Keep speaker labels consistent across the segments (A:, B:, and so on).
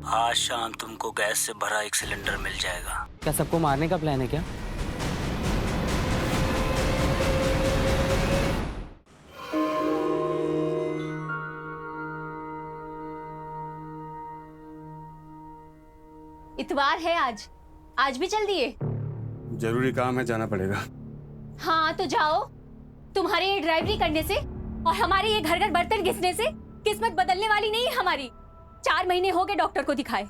A: आज शाम तुमको गैस से भरा एक सिलेंडर मिल जाएगा।
B: क्या सबको मारने का प्लान है क्या?
C: इतवार है आज भी चल दिए?
D: जरूरी काम है, जाना पड़ेगा।
C: हाँ तो जाओ। तुम्हारे ये ड्राइवरी करने से और हमारे ये घर घर बर्तन घिसने से किस्मत बदलने वाली नहीं है हमारी। 4 महीने हो गए डॉक्टर को दिखाए।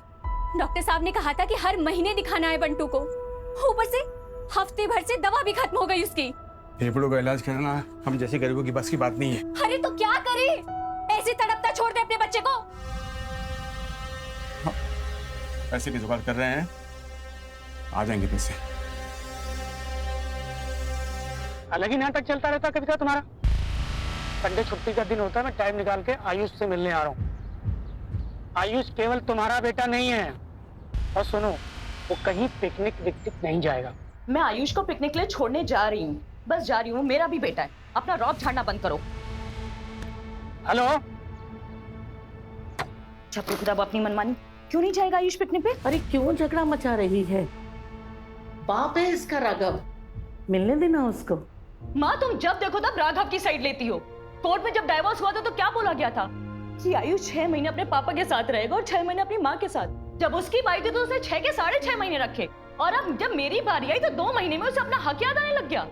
C: डॉक्टर साहब ने कहा था कि हर महीने दिखाना है बंटू को। ऊपर से हफ्ते भर से दवा भी खत्म हो गई उसकी।
D: फेफड़ों का इलाज करना हम जैसे गरीबों की बस की बात नहीं है।
C: अरे तो क्या करे, ऐसे तड़पता छोड़ दे अपने बच्चे को।
D: पैसे की जुगाड़ कर रहे हैं, आ जाएंगे पैसे।
E: अलग ही नाटक चलता रहता कभी का तुम्हारा। संडे छुट्टी का दिन होता है, मैं टाइम निकाल के आयुष से मिलने आ रहा हूँ। आयुष केवल तुम्हारा बेटा नहीं है। और सुनो, वो कहीं पिकनिक विकनिक नहीं जाएगा।
F: मैं आयुष को पिकनिक के लिए छोड़ने जा रही हूँ, बस जा रही हूँ। मेरा भी बेटा है, अपना रौब झाड़ना बंद करो।
E: हेलो,
F: छपरी खुदा अपनी मनमानी। क्यों नहीं जाएगा आयुष पिकनिक पे?
G: अरे क्यों झगड़ा मचा रही है? बाप है इसका राघव, मिलने देना उसको।
F: माँ तुम जब देखो तब राघव की साइड लेती हो। कोर्ट में जब डाइवोर्स हुआ था तो क्या बोला गया था कि आयुष 6 महीने अपने पापा के साथ रहेगा और 6 महीने अपनी माँ के साथ। जब उसकी बारी थी तो उसने 6 के 6.5 महीने रखे, और अब जब मेरी बारी आई तो 2 महीने में उसे अपना हक याद आने लग गया।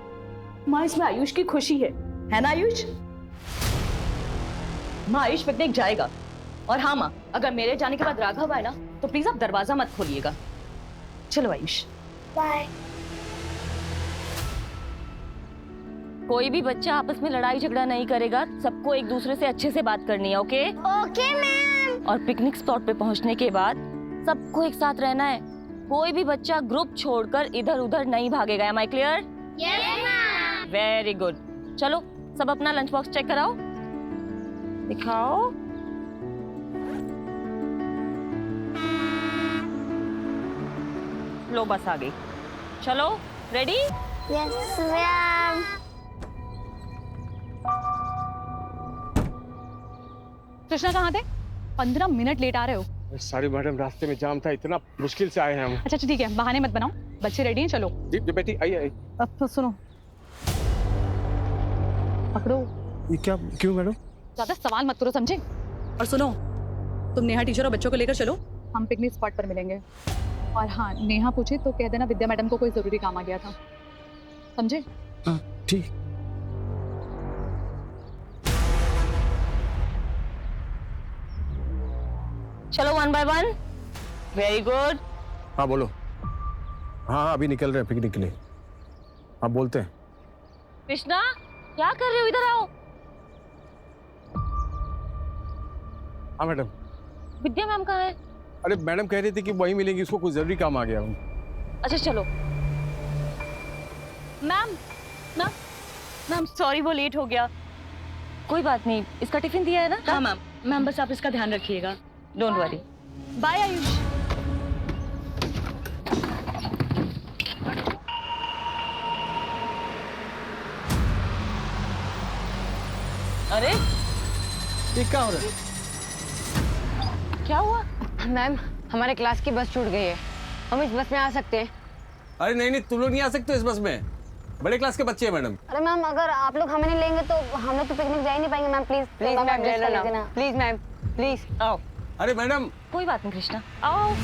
F: माँ इसमें आयुष की खुशी है ना आयुष? माँ आयुष पिकनिक जाएगा। और हाँ माँ, अगर मेरे जाने के बाद राघव आए ना तो प्लीज आप दरवाजा मत खोलिएगा। चलो आयुष,
H: बाय।
F: कोई भी बच्चा आपस में लड़ाई झगड़ा नहीं करेगा। सबको एक दूसरे से अच्छे से बात करनी है, ओके?
H: Okay ma'am.
F: और पिकनिक स्पॉट पे पहुंचने के बाद सबको एक साथ रहना है। कोई भी बच्चा ग्रुप छोड़कर इधर उधर नहीं भागेगा। Am I clear?
H: Yes ma'am.
F: Very good. चलो सब अपना लंच बॉक्स चेक कराओ, दिखाओ। लो बस आ गई। चलो रेडी?
H: Yes ma'am.
C: कृष्णा कहाँ थे? 15 मिनट लेट आ रहे हो।
D: सारी मैडम, रास्ते में जाम था, इतना मुश्किल से आए हैं हम।
C: अच्छा ठीक है, बहाने मत बनाओ। बच्चे रेडी हैं, चलो।
D: जी बेटी, आइए।
C: अब तो सुनो, पकड़ो।
D: ये क्या, क्यों मैडम?
C: ज्यादा सवाल मत करो, समझे? और सुनो, तुम नेहा टीचर और बच्चों को लेकर चलो, हम पिकनिक स्पॉट पर मिलेंगे। और हाँ, नेहा पूछे तो कह देना विद्या मैडम को कोई जरूरी काम आ गया था, समझे?
D: हाँ ठीक।
F: चलो 1 by 1। Very good.
D: हाँ बोलो। हाँ अभी निकल रहे हैं पिकनिक के लिए। हाँ बोलते हैं।
F: कृष्णा क्या कर रहे हो? इधर आओ।
D: हाँ मैडम।
F: विद्या मैम कहाँ है?
D: अरे मैडम कह रही थी कि वही मिलेंगी, उसको कुछ जरूरी काम आ गया।
F: अच्छा चलो। मैम मैम मैम सॉरी, वो लेट हो गया। कोई बात नहीं, इसका टिफिन दिया है ना? हाँ मैम। मैम बस आप इसका ध्यान रखिएगा, डोंट वरी। बाय आयुष। अरे
B: ये क्या हो रहा है?
F: क्या हुआ?
I: मैम हमारे क्लास की बस छूट गई है, हम इस बस में आ सकते हैं?
J: अरे नहीं, तुम लोग नहीं आ सकते इस बस में, बड़े क्लास के बच्चे हैं मैडम।
H: अरे मैम, अगर आप लोग हमें नहीं लेंगे तो हम लोग तो पिकनिक जा ही नहीं पाएंगे। मैम प्लीज
I: प्लीज मैम ले लेना, प्लीज मैम प्लीज।
F: आओ।
J: अरे मैडम।
F: कोई बात नहीं कृष्णा, आओ।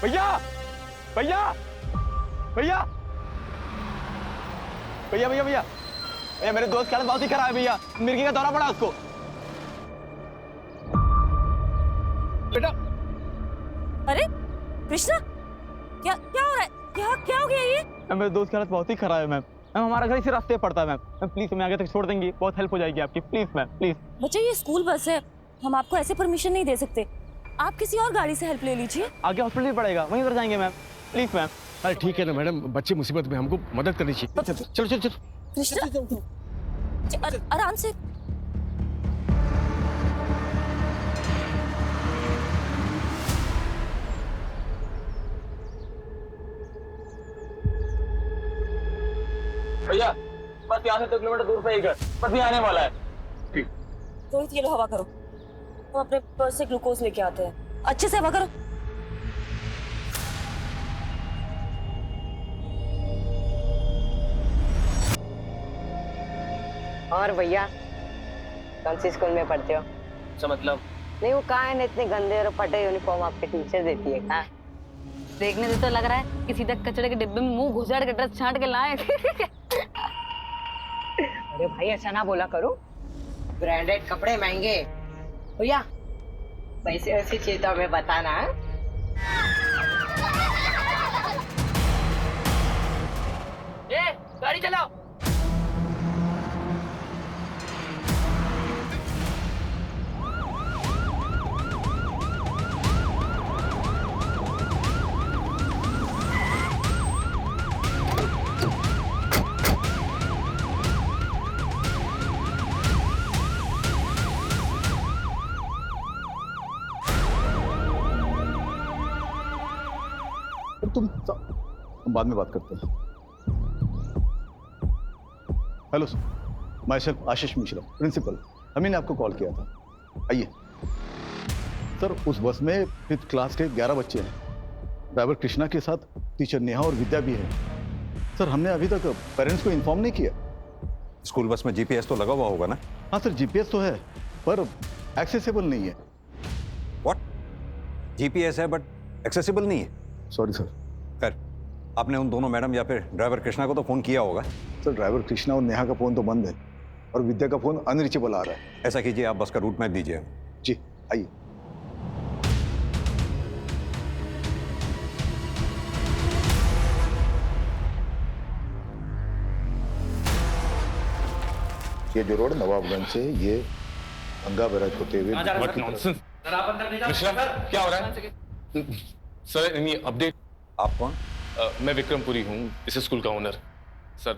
E: भैया भैया भैया भैया भैया भैया भैया, मेरे दोस्त की हालत बहुत ही खराब है भैया, मिर्गी का दौरा पड़ा उसको। बेटा।
F: अरे कृष्णा, क्या हो रहा है? क्या हो गया ये?
E: मेरे दोस्त की हालत बहुत ही खराब है मैम। हमारा घर इसी रास्ते पड़ता है मैम, प्लीज हमें आगे तक छोड़ देंगी, बहुत हेल्प हो जाएगी आपकी, प्लीज मैम प्लीज।
F: बच्चे ये स्कूल बस है, हम आपको ऐसे परमिशन नहीं दे सकते। आप किसी और गाड़ी से हेल्प ले लीजिए।
B: आगे हॉस्पिटल पड़ेगा, वहीं पर जाएंगे मैम, प्लीज मैम।
D: अरे ठीक है ना मैडम, बच्चे मुसीबत में, हमको मदद करनी चाहिए। चलो चलो चलो।
F: आराम से।
J: भैया बस यहाँ से 2 किलोमीटर दूर पे ही घर, बस ये आने वाला है।
F: रोहित ये लो हवा करो, हम अपने पर्स से ग्लूकोज लेके आते हैं, अच्छे से हवा करो।
I: और भैया कौन सी स्कूल में पढ़ते हो?
J: अच्छा मतलब
I: नहीं वो कहाँ है, इतने गंदे और फटे यूनिफॉर्म आपके टीचर देती है कहाँ?
C: देखने से तो लग रहा है कि सीधा कचड़े के डिब्बे में मुंह घुसाड़ के ड्रेस छांट के लाए।
I: अरे भाई ऐसा ना बोला करो, ब्रांडेड कपड़े महंगे। भैया पैसे वैसे चाहिए तो हमें बताना।
J: गाड़ी चलाओ।
K: हम बाद में बात करते हैं। Hello sir, my self Ashish Mishra, principal. हमने आपको कॉल किया था, आइए। सर उस बस में 5th क्लास के 11 बच्चे हैं। ड्राइवर कृष्णा के साथ टीचर नेहा और विद्या भी है। सर हमने अभी तक पेरेंट्स को इन्फॉर्म नहीं किया।
L: स्कूल बस में जीपीएस तो लगा हुआ होगा ना?
K: हाँ सर जीपीएस तो है पर एक्सेसिबल नहीं है।
L: व्हाट? जीपीएस है बट एक्सेसिबल नहीं है?
K: Sorry sir.
L: खैर, आपने उन दोनों मैडम या फिर ड्राइवर कृष्णा को तो फोन किया होगा?
K: सर ड्राइवर कृष्णा और नेहा का फोन तो बंद है और विद्या का फोन अनरीचेबल आ रहा है।
L: ऐसा कीजिए, आप बस का रूट मैप दीजिए।
K: जी आइए। ये जो रोड नवाबगंज से ये गंगा बैराज होते हुए।
M: मिश्रा क्या हो रहा है सर? Any update?
L: आप कौन?
M: मैं विक्रमपुरी हूँ, इस स्कूल का ओनर। सर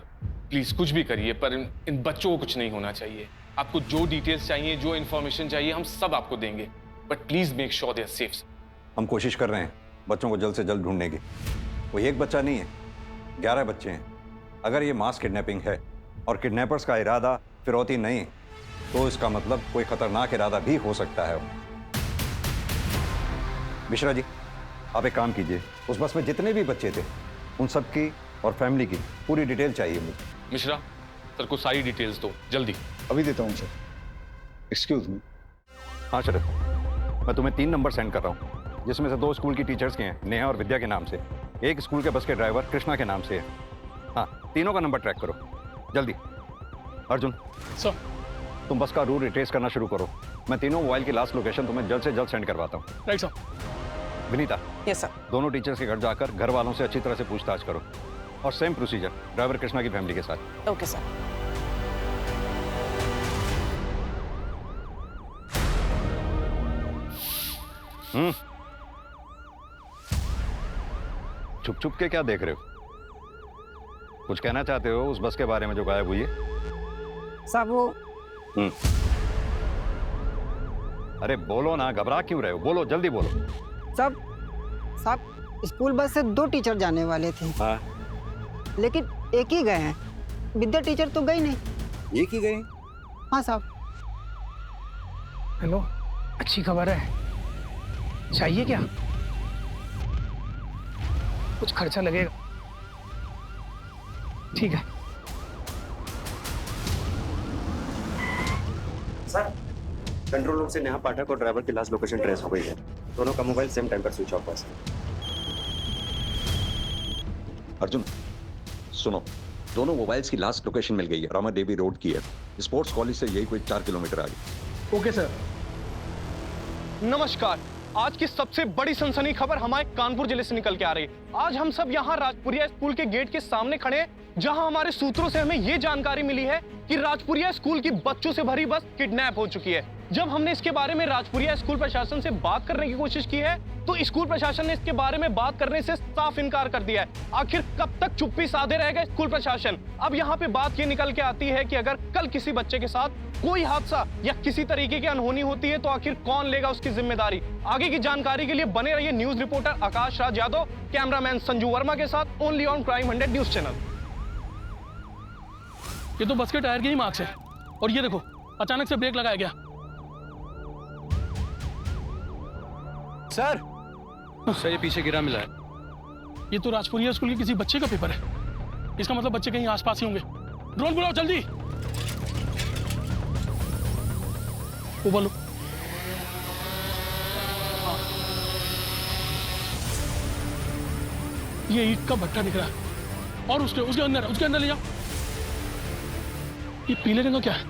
M: प्लीज कुछ भी करिए पर इन बच्चों को कुछ नहीं होना चाहिए। आपको जो डिटेल्स चाहिए, जो इन्फॉर्मेशन चाहिए, हम सब आपको देंगे, but please make sure they are safe.
L: हम कोशिश कर रहे हैं बच्चों को जल्द से जल्द ढूंढने की। कोई एक बच्चा नहीं है, 11 बच्चे हैं। अगर ये मास किडनैपिंग है और किडनैपर्स का इरादा फिरौती नहीं, तो इसका मतलब कोई खतरनाक इरादा भी हो सकता है। मिश्रा जी, आप एक काम कीजिए, उस बस में जितने भी बच्चे थे उन सब की और फैमिली की पूरी डिटेल चाहिए मुझे।
M: मिश्रा सर को सारी डिटेल्स दो जल्दी।
K: अभी देता हूँ सर। Excuse me.
L: हाँ शरद, मैं तुम्हें 3 नंबर सेंड कर रहा हूँ, जिसमें से 2 स्कूल की टीचर्स के हैं, नेहा और विद्या के नाम से। एक स्कूल के बस के ड्राइवर कृष्णा के नाम से है। हाँ, तीनों का नंबर ट्रैक करो जल्दी। अर्जुन
M: सर,
L: तुम बस का रूट रिट्रेस करना शुरू करो। मैं तीनों मोबाइल की लास्ट लोकेशन तुम्हें जल्द से जल्द सेंड करवाता हूँ।
M: Right sir.
L: Vinita,
I: yes sir.
L: दोनों टीचर्स के घर जाकर घर वालों से अच्छी तरह से पूछताछ करो, और सेम प्रोसीजर ड्राइवर कृष्णा की फैमिली के साथ।
I: Okay sir.
L: छुप छुप के क्या देख रहे हो? कुछ कहना चाहते हो उस बस के बारे में जो गायब हुई है?
I: सब वो।
L: अरे बोलो ना, घबरा क्यों रहे हो? बोलो, जल्दी बोलो।
I: सब स्कूल बस से 2 टीचर जाने वाले थे।
L: हाँ।
I: लेकिन एक ही गए हैं, विद्या टीचर तो गई नहीं।
L: एक ही गए?
I: हाँ साहब।
E: हेलो, अच्छी खबर है, चाहिए क्या? कुछ खर्चा लगेगा। ठीक है
N: सर। कंट्रोल रूम से नेहा पाठक और ड्राइवर की लास्ट लोकेशन ट्रेस हो गई है। दोनों का मोबाइल सेम टाइम पर स्विच ऑफ हुआ है।
L: अर्जुन सुनो, दोनों मोबाइल्स की लास्ट लोकेशन मिल गई है, रामा देवी रोड की है। स्पोर्ट्स कॉलेज से यही कोई 4 किलोमीटर आगे।
E: Okay sir.
M: नमस्कार, आज की सबसे बड़ी सनसनी खबर हमारे कानपुर जिले से निकल के आ रही है। आज हम सब यहाँ राजपुरिया स्कूल के गेट के सामने खड़े हैं, जहाँ हमारे सूत्रों से हमें ये जानकारी मिली है कि राजपुरिया स्कूल की बच्चों से भरी बस किडनैप हो चुकी है।
B: जब हमने इसके बारे में राजपुरिया स्कूल प्रशासन से बात करने की कोशिश की है तो स्कूल प्रशासन ने इसके बारे में बात करने से साफ इनकार कर दिया है। आखिर कब तक चुप्पी साधे रहेगा स्कूल प्रशासन? अब यहाँ पे बात ये निकल के आती है कि अगर कल किसी बच्चे के साथ कोई हादसा या किसी तरीके की अनहोनी होती है तो आखिर कौन लेगा उसकी जिम्मेदारी? आगे की जानकारी के लिए बने रहिए news reporter Akash Raj Yadav, cameraman Sanju Verma के साथ only on crime 100 news channel.
O: ये तो बस के टायर के ही मार्क्स है और ये देखो अचानक से ब्रेक लगाया गया।
J: सर ये पीछे गिरा मिला है।
O: ये तो राजपुरिया स्कूल के किसी बच्चे का पेपर है। इसका मतलब बच्चे कहीं आसपास ही होंगे। ड्रोन बुलाओ जल्दी। वो बोलो। हाँ। ये ईंट का भट्टा निकला और उसके अंदर ले जाओ। ये पीले रंग का क्या है?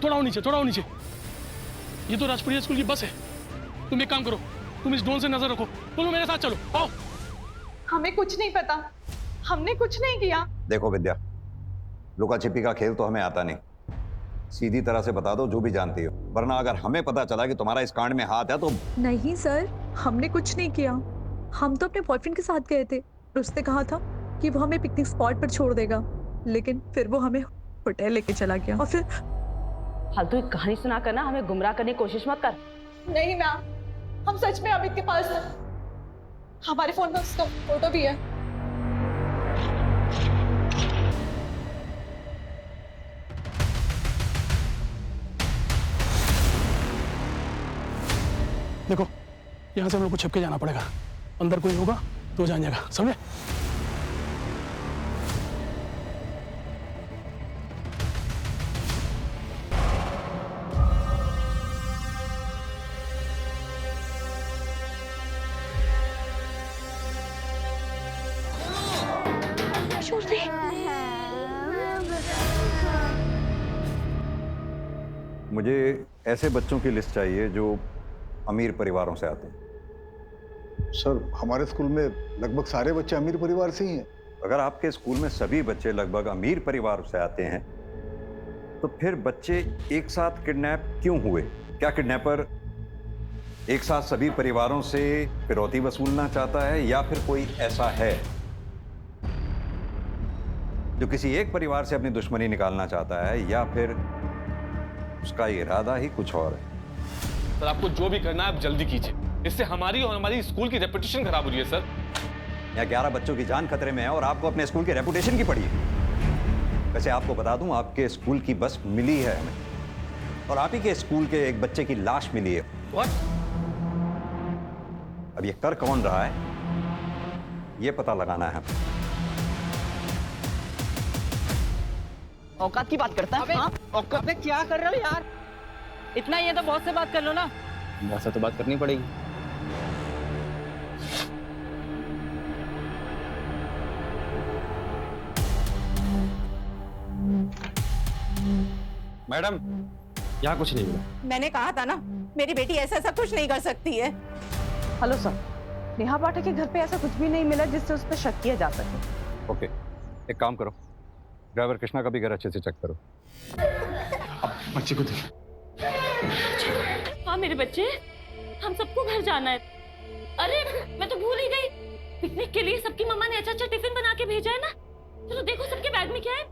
O: थोड़ा और नीचे। ये तो राजपुरिया स्कूल की बस है। तुम एक काम करो, तुम इस ड्रोन से नजर रखो। बोलो मेरे साथ चलो, आओ।
F: हमें कुछ नहीं पता, हमने कुछ नहीं किया।
L: देखो विद्या, लुका छिपी का खेल तो हमें आता नहीं। सीधी तरह से बता दो जो भी जानती हो, वरना अगर हमें पता चला कि तुम्हारा इस कांड में हाथ है तो। नहीं सर, हमने कुछ नहीं किया। हम तो अपने बॉयफ्रेंड के साथ गए थे। उसने कहा था कि वो हमें पिकनिक स्पॉट पर छोड़ देगा, लेकिन फिर वो हमें होटल लेके चला गया और फिर।
F: फालतू एक कहानी सुना कर ना हमें गुमराह करने की कोशिश मत कर। नहीं मैम, हम सच में अमित के पास हैं। हमारे फोन में उसका फोटो भी है।
O: देखो यहाँ से हम लोग को छिप के जाना पड़ेगा। अंदर कोई होगा तो जान जाएगा, समझे?
L: मुझे ऐसे बच्चों की लिस्ट चाहिए जो अमीर परिवारों से आते हैं।
K: सर हमारे स्कूल में लगभग सारे बच्चे अमीर परिवार से ही हैं।
L: अगर आपके स्कूल में सभी बच्चे लगभग अमीर परिवार से आते हैं तो फिर बच्चे एक साथ किडनैप क्यों हुए? क्या किडनैपर एक साथ सभी परिवारों से फिरौती वसूलना चाहता है या फिर कोई ऐसा है जो किसी एक परिवार से अपनी दुश्मनी निकालना चाहता है या फिर उसका इरादा ही कुछ और है?
M: सर आपको जो भी करना है आप जल्दी कीजिए, इससे हमारी और हमारी स्कूल की रेपुटेशन खराब हो रही है। सर
L: यहाँ 11 बच्चों की जान खतरे में है और आपको अपने स्कूल की रेपुटेशन की पड़ी है। वैसे आपको बता दूं, आपके स्कूल की बस मिली है हमें और आप ही के स्कूल के एक बच्चे की लाश मिली है। What? अब ये कर कौन रहा है ये पता लगाना है।
P: औकात की बात करता है? हाँ? औकात में क्या कर रहे हो यार? इतना ही है तो बहुत से बात कर लो ना।
B: बहुत से तो बात करनी पड़ेगी।
N: मैडम यहाँ कुछ नहीं मिला।
G: मैंने कहा था ना, मेरी बेटी ऐसा कुछ नहीं कर सकती है।
F: हेलो सर, नेहा पाठक के घर पे ऐसा कुछ भी नहीं मिला जिससे उस पर शक किया जा सके।
L: ओके, एक काम करो, ड्राइवर कृष्णा का भी घर अच्छे से चेक करो।
O: बच्चे को देख।
C: हाँ मेरे बच्चे, हम सबको घर जाना है। अरे मैं तो भूल ही गई, पिकनिक के लिए सबकी मम्मा ने अच्छा टिफिन बना के भेजा है ना। चलो देखो सबके बैग में क्या है।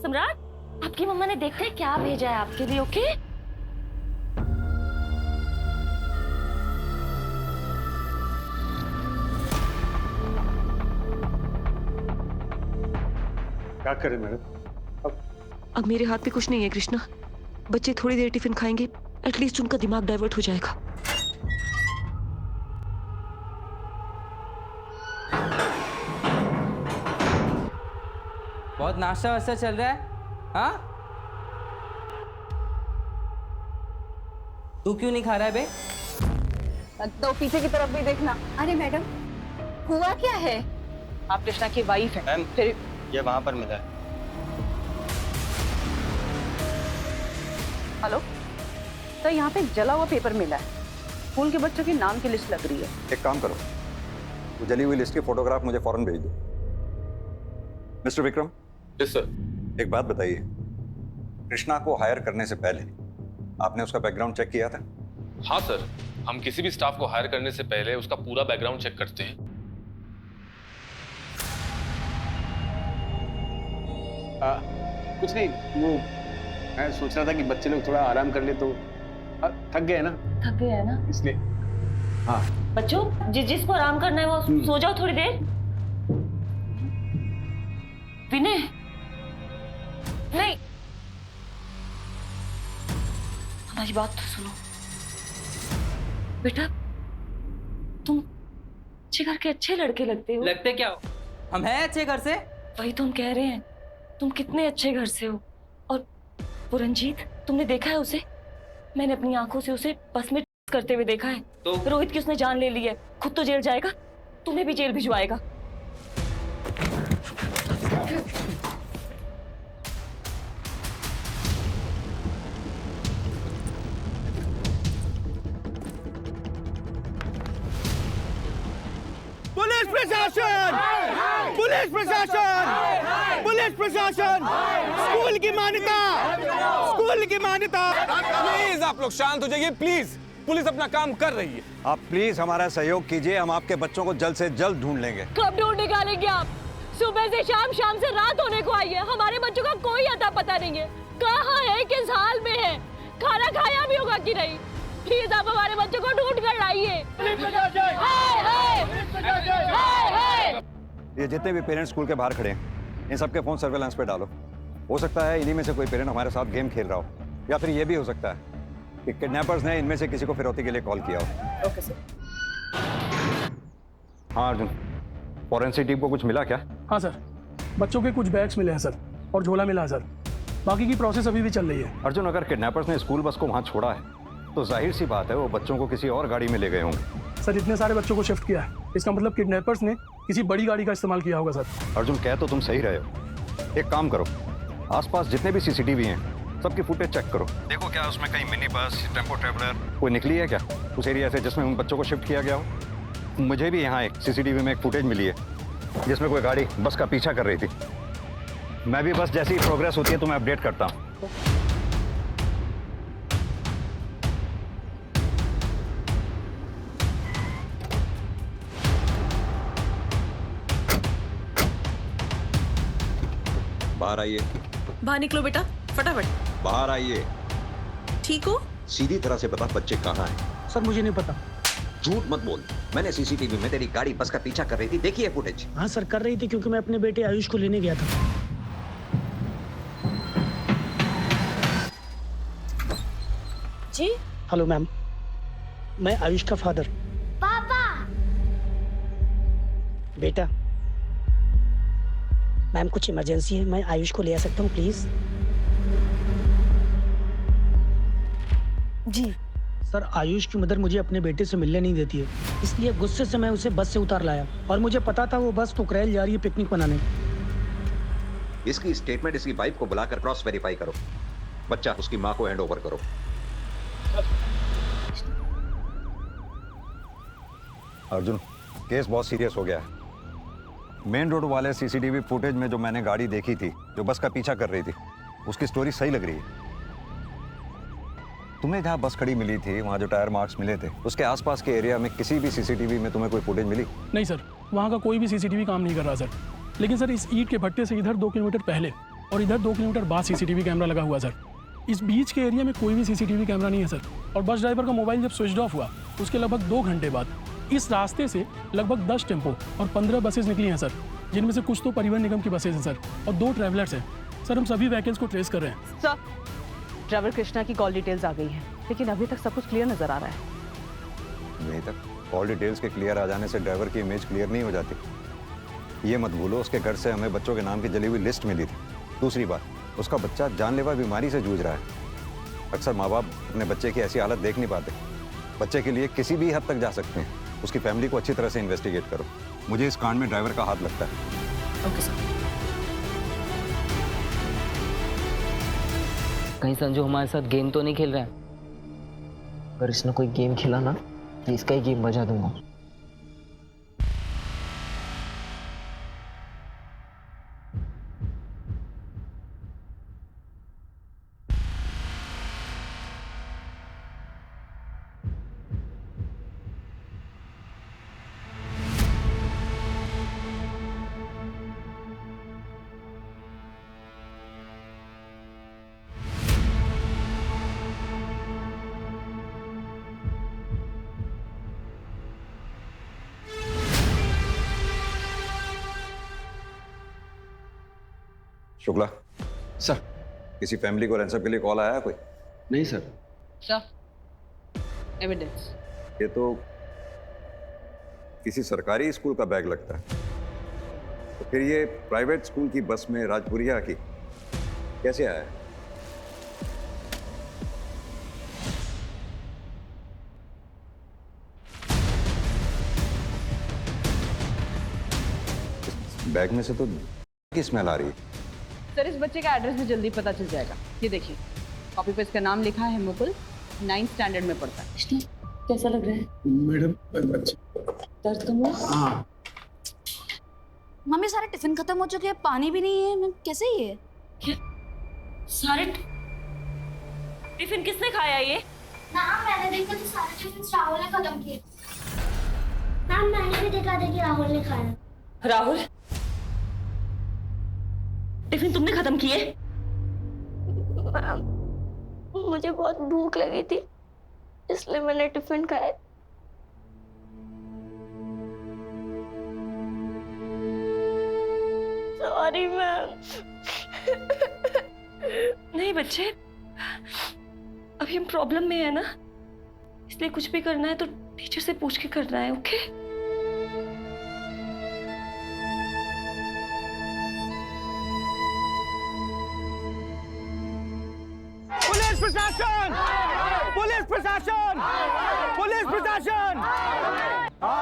C: सम्राट, आपकी मम्मा ने देखते हैं क्या भेजा है आपके लिए। ओके
N: क्या करें मैडम?
Q: अब मेरे हाथ में कुछ नहीं है कृष्णा। बच्चे थोड़ी देर टिफिन खाएंगे, एटलीस्ट उनका दिमाग डाइवर्ट हो जाएगा।
P: बहुत नाश्ता वास्ता चल रहा है? हाँ, तू क्यों नहीं खा रहा है बे?
F: तो पीछे की तरफ भी देखना। अरे मैडम, हुआ क्या है? आप कृष्णा की वाइफ हैं। फिर
N: ये वहां पर मिला है।
F: हेलो, तो यहाँ पे जला हुआ पेपर मिला है। स्कूल के बच्चों के नाम की लिस्ट लग रही है।
L: एक काम करो, वो जली हुई लिस्ट की फोटोग्राफ मुझे फौरन भेज दो। मिस्टर विक्रम।
M: Yes sir.
L: एक बात बताइए, कृष्णा को हायर करने से पहले आपने उसका बैकग्राउंड चेक किया था?
M: हाँ सर, हम किसी भी स्टाफ को हायर करने से पहले उसका पूरा बैकग्राउंड चेक करते हैं।
J: कुछ नहीं, वो मैं सोच रहा था कि बच्चे लोग थोड़ा आराम कर ले तो थक गए ना, इसलिए। हाँ
F: बच्चों, जिसको आराम करना है वो सो जाओ थोड़ी देर। विनय, नहीं, हमारी बात तो सुनो बेटा। तुम अच्छे घर के अच्छे लड़के लगते हो।
P: लगते क्या हो? हम हैं अच्छे घर से।
F: वही तो हम कह रहे हैं, तुम कितने अच्छे घर से हो। और वो रंजीत, तुमने देखा है उसे? मैंने अपनी आंखों से उसे बस में करते हुए देखा है। तो रोहित की उसने जान ले ली है, खुद तो जेल जाएगा, तुम्हें भी जेल भिजवाएगा।
B: पुलिस प्रशासन! पुलिस प्रशासन! पुलिस प्रशासन! स्कूल की मान्यता! स्कूल की मान्यता!
J: प्लीज आप लोग शांत हो जाइए, प्लीज। पुलिस अपना काम कर रही है।
L: आप प्लीज हमारा सहयोग कीजिए, हम आपके बच्चों को जल्द से जल्द ढूंढ लेंगे।
F: कब ढूंढ निकालेंगे आप? सुबह से शाम, शाम से रात होने को आई है, हमारे बच्चों का कोई अता पता नहीं है। कहाँ है, किस हाल में है, खाना खाया भी होगा कि नहीं? प्लीज आप हमारे बच्चों को ढूंढ कर लाइए।
L: ये जितने भी पेरेंट्स स्कूल के बाहर खड़े हैं, इन सबके फोन सर्वेलेंस पे डालो। हो सकता है इन्हीं में से कोई पेरेंट हमारे साथ गेम खेल रहा हो, या फिर ये भी हो सकता है कि किडनैपर्स ने इनमें से किसी को फिरौती के लिए कॉल किया हो।
P: Okay sir.
L: हाँ अर्जुन, फॉरेंसिक टीम को कुछ मिला क्या?
O: हाँ सर, बच्चों के कुछ बैग्स मिले हैं सर, और झोला मिला है सर। बाकी की प्रोसेस अभी भी चल रही है।
L: अर्जुन, अगर किडनैपर्स ने स्कूल बस को वहाँ छोड़ा है तो जाहिर सी बात है वो बच्चों को किसी और गाड़ी में ले गए होंगे।
O: सर, इतने सारे बच्चों को शिफ्ट किया है, इसका मतलब किडनैपर्स ने किसी बड़ी गाड़ी का इस्तेमाल किया होगा सर।
L: अर्जुन, कह तो तुम सही रहे हो। एक काम करो, आसपास जितने भी सीसीटीवी हैं सबकी फुटेज चेक करो, देखो क्या उसमें कहीं मिनी बस, टेम्पो ट्रेवलर कोई निकली है क्या उस एरिया से जिसमें उन बच्चों को शिफ्ट किया गया हो। मुझे भी यहाँ एक सीसीटीवी में एक फुटेज मिली है जिसमें कोई गाड़ी बस का पीछा कर रही थी। मैं भी बस जैसी प्रोग्रेस होती है तो मैं अपडेट करता हूँ।
R: बाहर आइए।
S: बाहर निकलो बेटा, फटाफट
R: बाहर आइए।
S: ठीक हो?
R: सीधी तरह से बता बच्चे कहाँ हैं?
E: सर मुझे नहीं पता।
R: झूठ मत बोल। मैंने सीसीटीवी में तेरी गाड़ी बस का पीछा कर रही थी, देखिए फुटेज।
E: हाँ सर, कर रही थी क्योंकि मैं अपने बेटे आयुष को लेने गया था।
F: जी
E: हेलो मैम, मैं आयुष का फादर।
H: पापा!
E: बेटा, मैम कुछ इमरजेंसी है, मैं आयुष को ले आ सकता हूँ प्लीज?
F: जी
E: सर, आयुष की मदर मुझे अपने बेटे से मिलने नहीं देती है, इसलिए गुस्से से मैं उसे बस से उतार लाया, और मुझे पता था वो बस कुकरेल जा रही है पिकनिक मनाने।
R: इसकी स्टेटमेंट इसकी वाइफ को बुलाकर क्रॉस वेरीफाई करो। बच्चा उसकी माँ को हैंड ओवर करो।
L: अर्जुन, केस बहुत सीरियस हो गया है। मेन रोड वाले सीसीटीवी फुटेज में जो मैंने गाड़ी देखी थी जो बस का पीछा कर रही थी, उसकी स्टोरी सही लग रही है। तुम्हें जहाँ बस खड़ी मिली थी वहाँ जो टायर मार्क्स मिले थे, उसके आसपास के एरिया में किसी भी सीसीटीवी में तुम्हें कोई फुटेज मिली?
O: नहीं सर, वहाँ का कोई भी सीसीटीवी काम नहीं कर रहा सर। लेकिन सर, इस ईंट के भट्टे से इधर 2 किलोमीटर पहले और इधर 2 किलोमीटर बाद सीसीटीवी कैमरा लगा हुआ सर। इस बीच के एरिया में कोई भी सीसीटीवी कैमरा नहीं है सर। और बस ड्राइवर का मोबाइल जब स्विच ऑफ हुआ उसके लगभग 2 घंटे बाद इस रास्ते से लगभग 10 टेम्पो और 15 बसेस निकली हैं सर, जिनमें से कुछ तो परिवहन निगम की बसेस हैं सर, और 2 ट्रैवलर्स हैं सर। हम सभी व्हीकल्स को ट्रेस कर रहे हैं
S: सर। ड्राइवर कृष्णा की कॉल डिटेल्स आ गई हैं, लेकिन अभी तक सब कुछ क्लियर नजर आ रहा है।
L: नहीं तक कॉल डिटेल्स के क्लियर आ जाने से ड्राइवर की इमेज क्लियर नहीं हो जाती। ये मत भूलो, उसके घर से हमें बच्चों के नाम की जली हुई लिस्ट मिली थी। दूसरी बात, उसका बच्चा जानलेवा बीमारी से जूझ रहा है। अक्सर माँ बाप अपने बच्चे की ऐसी हालत देख नहीं पाते। बच्चे के लिए किसी भी हद तक जा सकते हैं। उसकी फैमिली को अच्छी तरह से इन्वेस्टिगेट करो। मुझे इस कांड में ड्राइवर का हाथ लगता है।
S: Okay sir.
P: कहीं संजू हमारे साथ गेम तो नहीं खेल रहा है? अगर इसने कोई गेम खेला ना तो इसका ही गेम बजा दूंगा।
L: शुक्ला
J: सर,
L: किसी फैमिली को रैंसम के लिए कॉल आया कोई?
J: नहीं सर।
S: एविडेंस।
L: ये तो किसी सरकारी स्कूल का बैग लगता है, तो फिर ये प्राइवेट स्कूल की बस में राजपुरिया की कैसे आया है? बैग में से तो की स्मेल आ रही है।
S: सर इस बच्चे का एड्रेस भी जल्दी पता चल जाएगा। ये देखिए कॉपी पे इसका नाम लिखा है मुकुल, 9th स्टैंडर्ड में पढ़ता है।
F: कैसा लग रहा है
J: मैडम?
F: दर्द कम हुआ?
J: हाँ।
C: मम्मी सारे टिफिन खत्म हो चुके हैं, पानी भी नहीं है, कैसे ये?
F: क्या सारे टिफिन किसने खाया ये?
H: मैम मैंने देखा तो सारे टिफिन राहुल ने खत्म किए। मैम मैंने भी देखा था कि राहुल ने खाया।
F: राहुल, टिफिन तुमने खत्म किए?
H: मुझे बहुत भूख लगी थी इसलिए मैंने टिफिन खाया। Sorry ma'am.
F: नहीं बच्चे, अभी हम प्रॉब्लम में है ना, इसलिए कुछ भी करना है तो टीचर से पूछ के करना है। ओके?
B: पुलिस प्रशासन! पुलिस प्रशासन! पुलिस प्रशासन!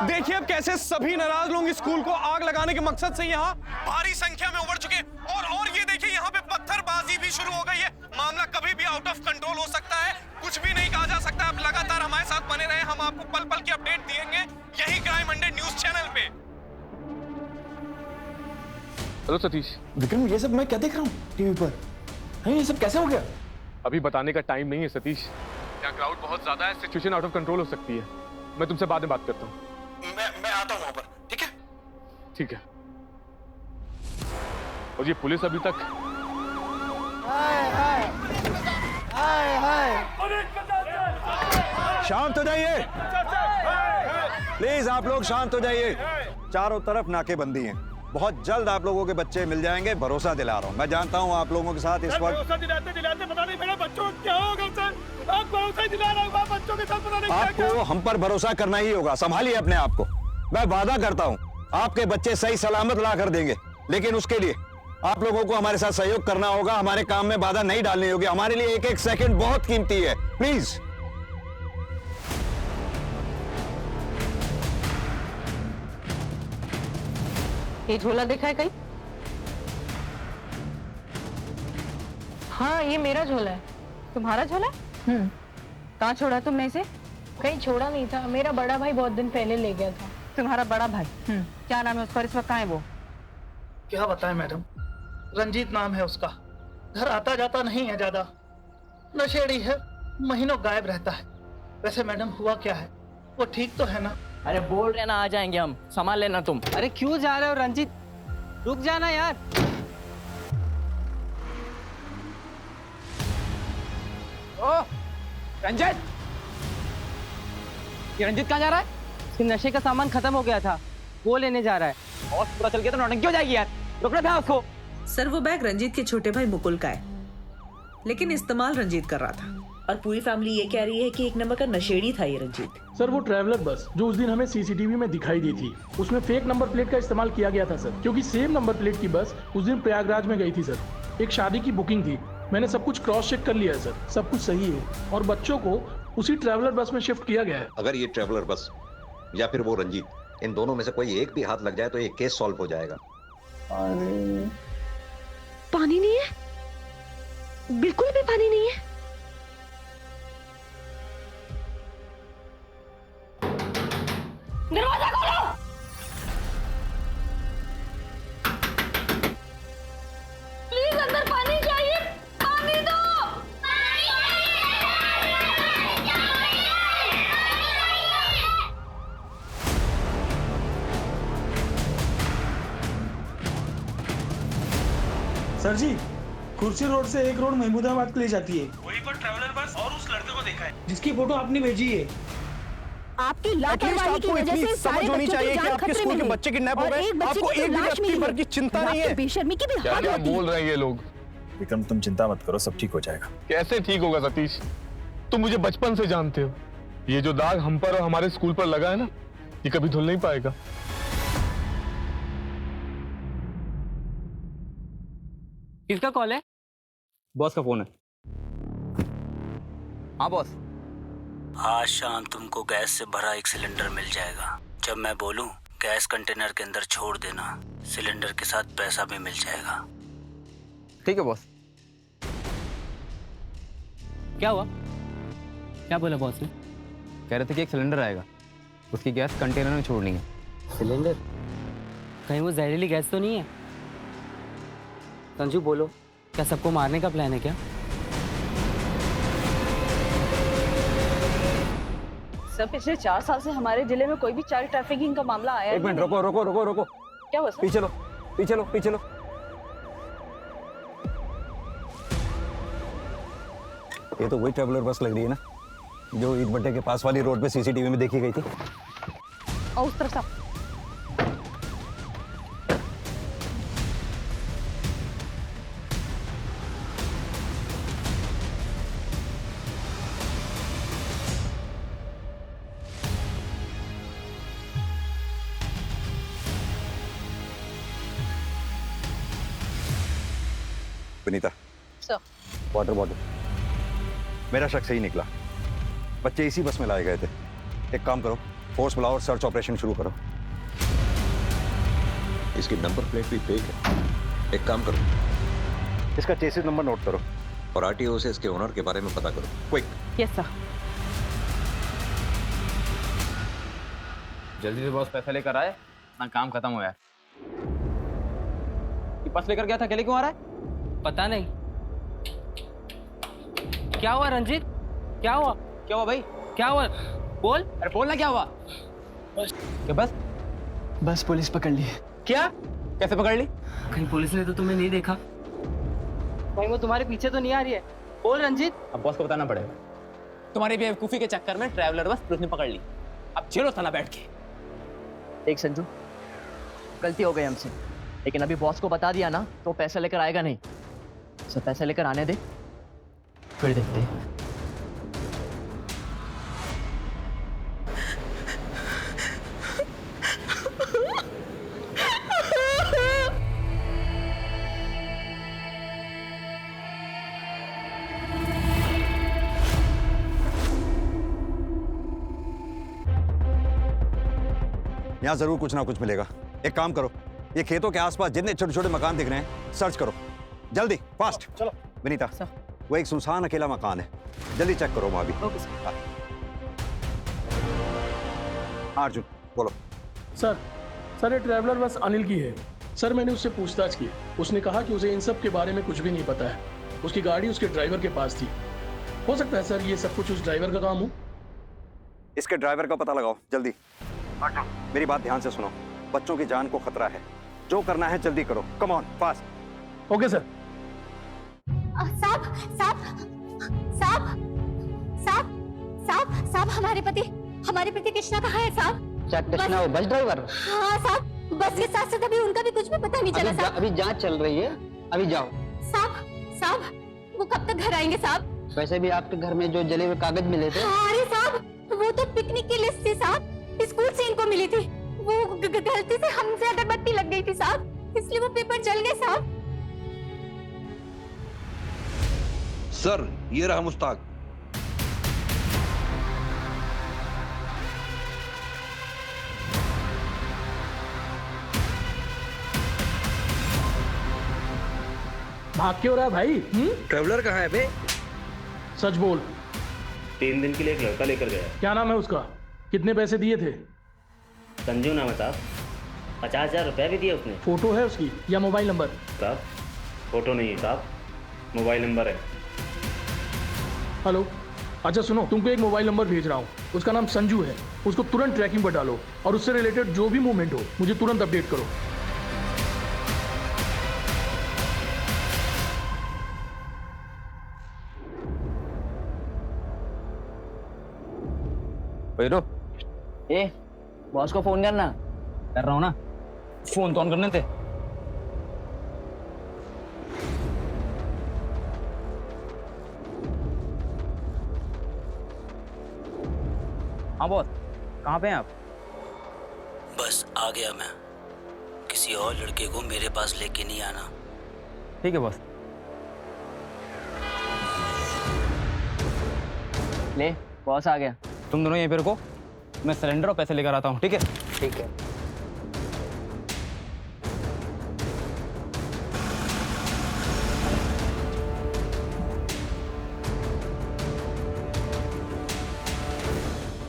B: देखिए अब कैसे सभी नाराज लोग इस स्कूल को आग लगाने के मकसद से यहाँ भारी संख्या में उमड़ चुके हैं। और ये देखिए यहाँ पे पत्थरबाजी भी शुरू हो गई है। मामला कभी भी आउट ऑफ कंट्रोल हो सकता है, कुछ भी नहीं कहा जा सकता। अब लगातार हमारे साथ बने रहे, हम आपको पल पल की अपडेट देंगे यही क्राइम हंड्रेड न्यूज चैनल पे।
M: हेलो सतीश।
D: विक्रम, ये सब मैं क्या देख रहा हूँ टीवी पर? ये सब कैसे हो गया?
M: अभी बताने का टाइम नहीं है सतीश, यहाँ क्राउड बहुत ज्यादा है, सिचुएशन आउट ऑफ कंट्रोल हो सकती है। मैं तुमसे बाद में बात करता हूँ।
D: मैं आता हूँ वहां पर, ठीक है?
M: ठीक है। और ये पुलिस अभी तक
L: शांत हो जाइए प्लीज, आप लोग शांत हो जाइए। चारों तरफ नाकेबंदी है, बहुत जल्द आप लोगों के बच्चे मिल जाएंगे, भरोसा दिला रहा हूँ। मैं जानता हूँ आप लोगों के साथ इस वक्त
B: भरोसा दिलाते पता नहीं मेरे बच्चों को क्या होगा सर। आप भरोसा दिला रहा हूँ, बच्चों के साथ पता नहीं
L: आपको हम पर भरोसा करना ही होगा। संभालिए अपने आप को। मैं वादा करता हूँ आपके बच्चे सही सलामत ला कर देंगे, लेकिन उसके लिए आप लोगों को हमारे साथ सहयोग करना होगा। हमारे काम में बाधा नहीं डालनी होगी। हमारे लिए एक एक सेकंड बहुत कीमती है, प्लीज।
S: ये झोला देखा है कहीं? हाँ ये मेरा झोला है। तुम्हारा झोला? कहाँ छोड़ा तुमने इसे? कहीं छोड़ा नहीं था, मेरा बड़ा भाई बहुत दिन पहले ले गया था। तुम्हारा बड़ा भाई? क्या नाम है उसका? इस वक्त कहाँ है वो?
E: क्या बताएं मैडम, रंजीत नाम है उसका। घर आता जाता नहीं है ज्यादा, नशेड़ी है, महीनों गायब रहता है। वैसे मैडम हुआ क्या है, वो ठीक तो है ना?
P: अरे बोल रहे ना आ जाएंगे हम, संभाल लेना तुम। अरे क्यों जा रहे हो रंजीत, रुक जाना यार।
S: ओ रंजीत,
P: ये रंजीत कहाँ जा रहा है? इसके नशे का सामान खत्म हो गया था, वो लेने जा रहा है। और पूरा चल गया तो नौटंकी हो जाएगी यार, रोकना था उसको।
T: सर वो बैग रंजीत के छोटे भाई मुकुल का है, लेकिन इस्तेमाल रंजीत कर रहा था। और पूरी फैमिली ये कह रही है कि एक नंबर का नशेड़ी था ये रंजीत।
O: सर वो ट्रैवलर बस जो उस दिन हमें सीसीटीवी में दिखाई दी थी, उसमें फेक नंबर प्लेट का इस्तेमाल किया गया था सर, क्योंकि सेम नंबर प्लेट की बस उस दिन प्रयागराज में गई थी सर। एक शादी की बुकिंग थी, मैंने सब कुछ क्रॉस चेक कर लिया है सर, सब कुछ सही है। और बच्चों को उसी ट्रैवलर बस में शिफ्ट किया गया है।
R: अगर ये ट्रैवलर बस या फिर वो रंजीत, इन दोनों में से कोई एक भी हाथ लग जाए तो ये केस सॉल्व हो जाएगा।
Q: पानी नहीं है, बिल्कुल भी पानी नहीं है।
F: दरवाजा खोलो। प्लीज अंदर पानी चाहिए, पानी दो।
E: सर जी, कुर्सी रोड से एक रोड महमूदाबाद के लिए जाती है।
B: वहीं पर ट्रैवलर बस और उस लड़के को देखा है
E: जिसकी फोटो आपने भेजी है।
S: आपकी लापरवाही की वजह से सारे
B: होनी
S: बच्चों
B: चाहिए
S: की
B: कि
S: जान
B: आपके
S: खतरे
B: स्कूल
S: में
B: के
S: है।
B: बच्चे किडनैप हो
S: और
B: गए,
S: एक बच्चे
B: आपको
S: की तो
B: एक भी
S: लाश
B: रत्ती
S: मिली
B: भर
S: है।
B: की चिंता
S: और
B: नहीं
S: आपकी
B: है।
S: बेशर्मी की भी
M: क्या
S: हद
M: क्या
S: होती है।
M: बोल रहे हैं ये लोग?
N: विक्रम तुम चिंता मत करो, सब ठीक हो जाएगा।
M: कैसे ठीक होगा सतीश? तुम मुझे बचपन से जानते हो, ये जो दाग हम पर और हमारे स्कूल पर लगा है ना, ये कभी धुल नहीं पाएगा।
P: किसका कॉल है?
U: बॉस का फोन है। हाँ बॉस।
A: आज शाम तुमको गैस से भरा एक सिलेंडर मिल जाएगा। जब मैं बोलूं गैस कंटेनर के अंदर छोड़ देना, सिलेंडर के साथ पैसा भी मिल जाएगा।
U: ठीक है बॉस।
P: क्या हुआ? क्या बोला बॉस ने?
U: कह रहे थे कि एक सिलेंडर आएगा, उसकी गैस कंटेनर में छोड़नी है।
P: सिलेंडर? कहीं वो जहरीली गैस तो नहीं है? संजू बोलो, क्या सबको मारने का प्लान है क्या?
F: सर पिछले 4 साल से हमारे जिले में कोई भी चाइल्ड ट्रैफिकिंग का मामला आया
L: एक मिनट, रुको रुको रुको रुको।
F: क्या हुआ सर?
L: पीछे लो पीछे लो पीछे लो। ये तो वही ट्रैवलर बस लग रही है ना, जो ईट भट्टे के पास वाली रोड पे सीसीटीवी में देखी गई थी।
F: और उस तरफ से
L: विनीता,
F: सर
L: वाटर बॉटल। मेरा शक सही निकला, बच्चे इसी बस में लाए गए थे। एक काम करो, फोर्स बुलाओ और सर्च ऑपरेशन शुरू करो।
R: इसकी नंबर प्लेट भी फेक है। एक काम करो,
L: इसका चेसिस नंबर नोट करो
R: और आरटीओ से इसके ओनर के बारे में पता करो, क्विक।
F: Yes sir.
U: जल्दी से बॉस पैसा लेकर आए ना, काम खत्म हो गया। ये पर्स लेकर गया था, अकेले क्यों आ रहा है?
P: पता नहीं। क्या हुआ रंजीत? क्या हुआ?
U: क्या हुआ भाई?
P: क्या हुआ? बोल।
U: अरे बोलना क्या हुआ? क्या बस?
P: बस पुलिस पकड़ ली।
U: क्या? कैसे पकड़ ली?
P: कहीं पुलिस ने तो तुम्हें नहीं देखा? कहीं वो तुम्हारे पीछे तो नहीं आ रही है? बोल रंजीत।
U: अब बॉस को बताना पड़ेगा। तुम्हारी बेवकूफी के चक्कर में ट्रैवलर बस पुलिस ने पकड़ ली। अब झेलो थाना बैठ के।
V: देख संजू, गलती हो गई हमसे, लेकिन अभी बॉस को बता दिया ना तो पैसा लेकर आएगा नहीं। सर पैसा लेकर आने दे, फिर देखते हैं।
L: यहाँ जरूर कुछ ना कुछ मिलेगा। एक काम करो, ये खेतों के आसपास जितने छोटे छोटे मकान दिख रहे हैं सर्च करो, जल्दी, फास्ट।
U: चलो
L: विनीता, वो एक सुनसान अकेला मकान है, जल्दी चेक करो वहां भी। अर्जुन बोलो।
O: सर ये ट्रैवलर बस अनिल की है। सर मैंने उससे पूछताछ की, उसने कहा कि उसे इन सब के बारे में कुछ भी नहीं पता है। उसकी गाड़ी उसके ड्राइवर के पास थी। हो सकता है सर ये सब कुछ उस ड्राइवर का काम हो।
L: इसके ड्राइवर का पता लगाओ जल्दी। मेरी बात ध्यान से सुनो, बच्चों की जान को खतरा है, जो करना है जल्दी करो, come on fast.
O: Okay sir.
C: साहब साहब साहब साहब साहब साहब हमारे पति कृष्णा कहाँ है साहब?
P: क्या कृष्णा वो बस ड्राइवर?
C: हाँ साहब, बस के साथ साथ अभी उनका भी कुछ भी पता नहीं चला साहब।
P: अभी जांच चल रही है, अभी जाओ।
C: साहब वो कब तक घर आएंगे साहब?
P: वैसे भी आपके घर में जो जले हुए कागज मिले थे।
C: अरे साहब वो तो पिकनिक की लिस्ट थी साहब, स्कूल से इनको मिली थी। वो गलती से हमसे अगरबत्ती लग गई थी साहब, इसलिए वो पेपर जल गए साहब।
R: सर ये रहा मुस्ताक।
O: भाग क्यों रहा है भाई?
N: ट्रैवलर कहाँ है बे?
O: सच बोल।
N: 3 दिन के लिए एक लड़का लेकर गया।
O: क्या नाम है उसका? कितने पैसे दिए थे?
N: संजू नाम है साहब, 50,000 रुपए भी दिए उसने।
O: फोटो है उसकी या मोबाइल नंबर?
N: साहब फोटो नहीं है साहब, मोबाइल नंबर है।
O: हेलो, अच्छा सुनो, तुमको एक मोबाइल नंबर भेज रहा हूँ, उसका नाम संजू है। उसको तुरंत ट्रैकिंग पर डालो और उससे रिलेटेड जो भी मूवमेंट हो मुझे तुरंत अपडेट करो।
V: ए बॉस को फोन करना।
U: कर रहा हूँ ना, फोन तो ऑन करने थे। हाँ बॉस, कहाँ पे हैं आप?
A: बस आ गया मैं। किसी और लड़के को मेरे पास लेके नहीं आना।
U: ठीक है बॉस।
V: ले बॉस आ गया।
U: तुम दोनों यहीं पे रुको, मैं सिलेंडर और पैसे लेकर आता हूँ। ठीक है?
V: ठीक है।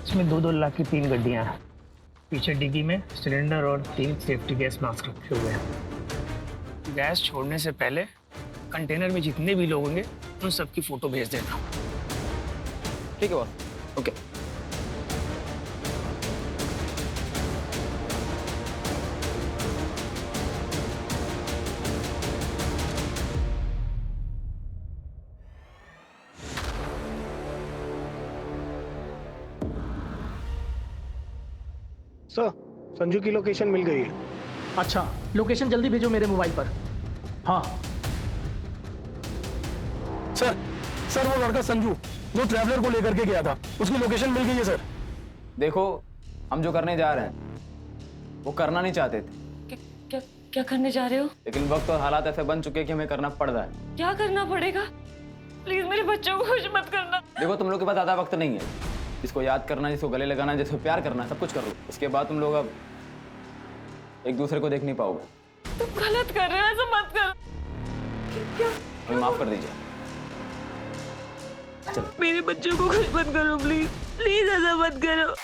E: इसमें 2-2 लाख की 3 गड्डियां हैं। पीछे डिग्गी में सिलेंडर और 3 सेफ्टी गैस मास्क रखे हुए हैं। गैस छोड़ने से पहले कंटेनर में जितने भी लोग होंगे उन सबकी फोटो भेज देना।
U: ठीक है बॉस।
V: ओके।
E: सर, संजू की लोकेशन मिल गई है।
O: अच्छा, लोकेशन जल्दी भेजो मेरे मोबाइल पर। हाँ सर वो लड़का संजू जो ट्रैवलर को लेकर के गया था, उसकी लोकेशन मिल गई है सर।
U: देखो, हम जो करने जा रहे हैं वो करना नहीं चाहते थे।
F: क्या करने जा रहे हो?
U: लेकिन वक्त और हालात ऐसे बन चुके हैं कि हमें करना पड़ रहा है।
F: क्या करना पड़ेगा? प्लीज मेरे बच्चों को कुछ मत करना।
U: देखो, तुम लोग के पास ज़्यादा वक्त नहीं है। जिसको याद करना, जिसको गले लगाना, जिसको प्यार करना, सब कुछ कर लो। उसके बाद तुम लोग अब एक दूसरे को देख नहीं पाओगे।
F: तुम गलत कर रहे हो, ऐसा मत कर। क्या?
U: हमें माफ कर दीजिए। चलो।
F: मेरे बच्चों को कुछ मत करो प्लीज, प्लीज ऐसा मत करो।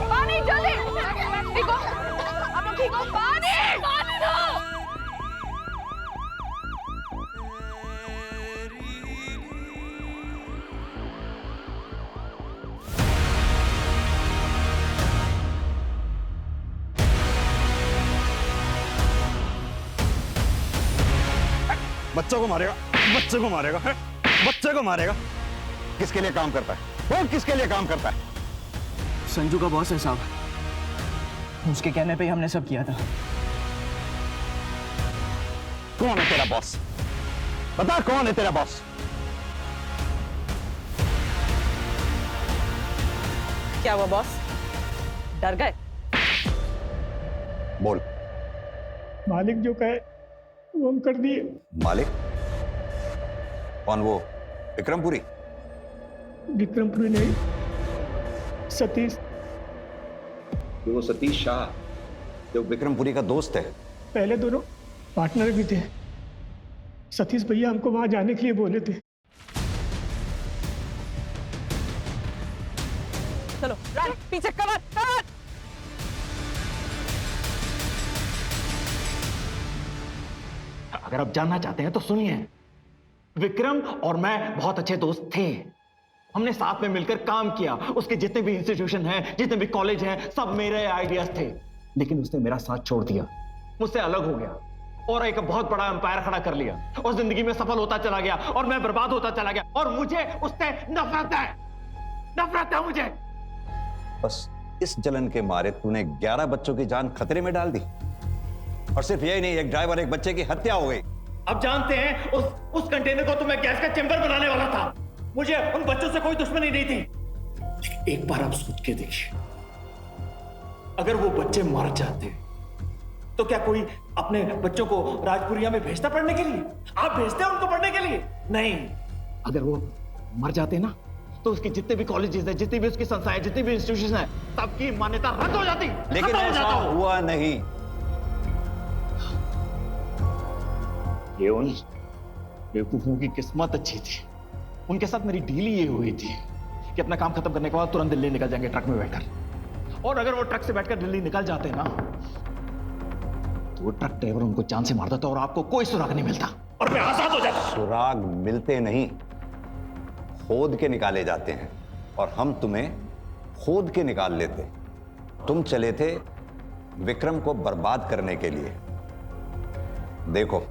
F: पानी जल्दी! ठीक हो? आप लोग ठीक हो? पानी! पानी दो!
L: बच्चों को मारेगा, बच्चे को मारेगा, बच्चे को मारेगा। किसके लिए काम करता है वो? किसके लिए काम करता है?
V: संजू का बॉस है साहब, उसके कहने पे ही हमने सब किया था।
L: कौन है तेरा बॉस? बता, कौन है तेरा बॉस?
S: क्या हुआ बॉस? डर गए?
L: बोल।
E: मालिक जो कहे वो हम कर दिए।
L: मालिक? कौन वो? विक्रमपुरी?
E: विक्रमपुरी नहीं, सतीश।
L: वो सतीश शाह जो विक्रमपुरी का दोस्त है।
E: पहले दोनों पार्टनर भी थे। सतीश भैया हमको वहां जाने के लिए बोले थे।
S: चलो रन, पीछे कवर कवर।
V: अगर आप जानना चाहते हैं तो सुनिए। विक्रम और मैं बहुत अच्छे दोस्त थे। हमने साथ में मिलकर काम किया। उसके जितने भी इंस्टीट्यूशन हैं, जितने भी कॉलेज हैं, सब मेरे आइडियाज थे। लेकिन उसने मेरा साथ छोड़ दिया, मुझसे अलग हो गया और एक बहुत बड़ा एम्पायर खड़ा कर लिया और जिंदगी में सफल होता चला गया और मैं बर्बाद होता चला गया। और मुझे उससे नफरत है, नफरत है मुझे।
L: बस इस जलन के मारे तूने 11 बच्चों की जान खतरे में डाल दी। और सिर्फ यही नहीं, एक ड्राइवर एक बच्चे की हत्या हो गई।
V: अब जानते हैं उस कंटेनर को तो मैं गैस का चेंबर बनाने वाला था। मुझे उन बच्चों से कोई दुश्मनी नहीं थी। लेकिन एक बार आप सोच के देखिए, अगर वो बच्चे मर जाते तो क्या कोई अपने बच्चों को राजपुरिया में भेजता पढ़ने के लिए? आप भेजते उनको पढ़ने के लिए? नहीं। अगर वो मर जाते ना तो उसके जितने भी कॉलेजेस हैं, जितनी भी उसकी संस्थाएं, जितनी भी इंस्टीट्यूशन है, सबकी मान्यता रद्द हो जाती।
L: लेकिन ऐसा हुआ नहीं।
V: ये उन बेवकूफों की किस्मत अच्छी थी। उनके साथ मेरी डील ये हुई थी कि अपना काम खत्म करने के बाद तुरंत दिल्ली निकल जाएंगे ट्रक में बैठकर। और अगर वो ट्रक से बैठकर दिल्ली निकल जाते ना तो वो ट्रक ड्राइवर उनको जान से मार देता और आपको कोई सुराग नहीं मिलता और मैं आजाद हो जाता।
L: सुराग मिलते नहीं, खोद के निकाले जाते हैं, और हम तुम्हें खोद के निकाल लेते। तुम चले थे विक्रम को बर्बाद करने के लिए, देखो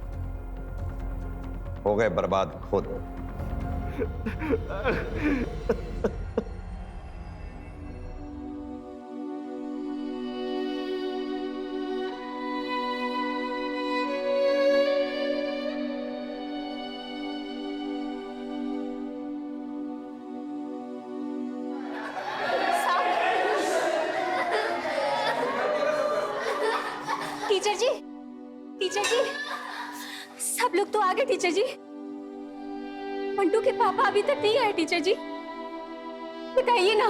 L: हो गए बर्बाद खुद।
C: टीचर जी, टीचर जी, सब लोग तो आ गए टीचर जी। मंटू के पापा अभी तक नहीं आए टीचर जी, बताइए ना।